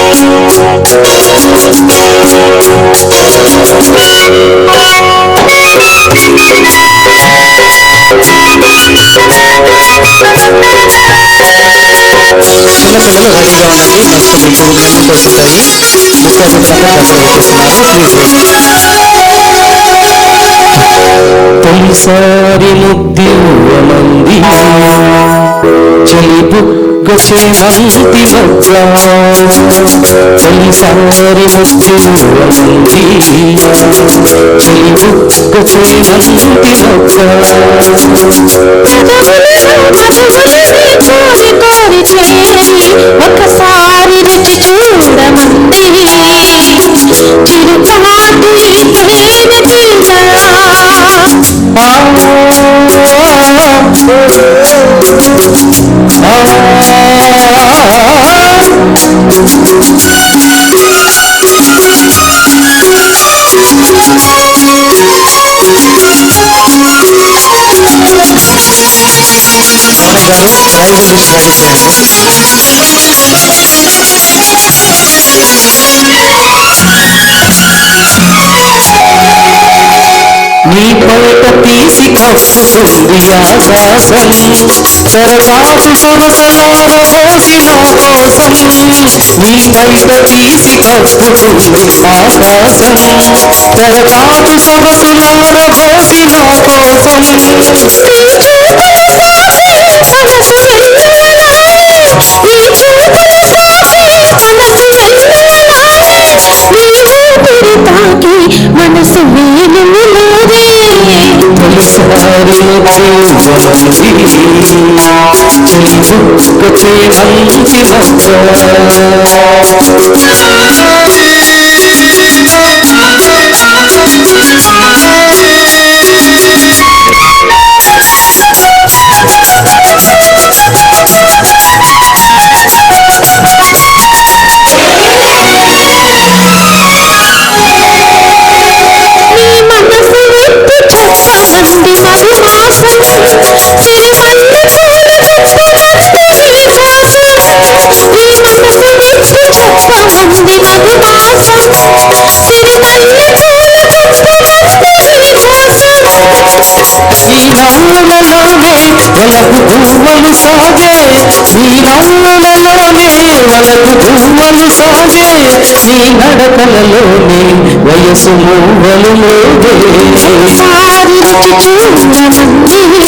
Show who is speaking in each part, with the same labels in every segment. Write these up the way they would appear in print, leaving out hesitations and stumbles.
Speaker 1: చిన్నపిల్లలు రెడీగా ఉండండి. నెక్స్ట్ మీకు మెమెంటోస్ ఉంటాయి. తొలిసారి ముద్దివ్వమంది చెలి బుగ్గ చేమంతి వద్ద, తొలిసారి ముద్దివ్వమంది చెలి బుగ్గ చేమంతి వద్ద,
Speaker 2: కోరి చేరి ఒకసారి రుచి చూడమంది చిరుపాటి తేనె
Speaker 1: నీ పైట తీసి కప్పుకుంది ఆకాశం, తెరచాటు సొగసులార పోసి నా కోసం. నీ పైట తీసి కప్పుకుంది ఆకాశం, తెరచాటు సొగసులార పోసి నా కోసం. మనసు తొలిసారి ముద్దివ్వమంది చెలి బుగ్గ చేమంతి వద్ద, వలపు పువ్వులు సాగే నీ నవ్వులలోనే, వలపు పువ్వులు సాగే నీ నడకలలోనే, వయసు మూవలు మోగే.
Speaker 2: సారి రుచి చూడమంది చిరుపాటి తేనె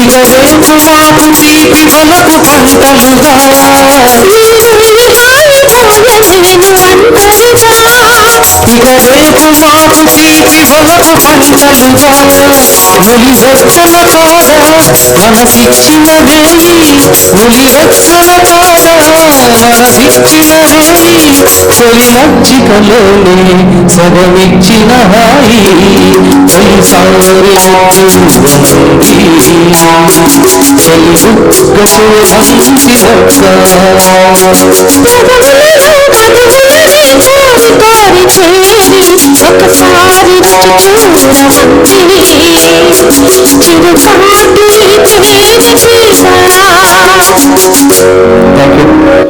Speaker 1: ఇకవైపు వాపు తీపి వలపు గంటలుగా, ఇకవైపు వాపు తీపి వలపు గంటలుగా, నులివెచ్చన కాడ మనసిచ్చిన వేయి, నులివెచ్చన కాడ మనసిచ్చిన వేయి, తొలి మజ్జిగలోనే సగమిచ్చిన హాయి. తొలిసారి ముద్దివ్వమంది చెలి బుగ్గ చేమంతి వద్ద,
Speaker 2: కోరి చేరి ఒకసారి రుచి చూడమంది చిరుపాటి తేనె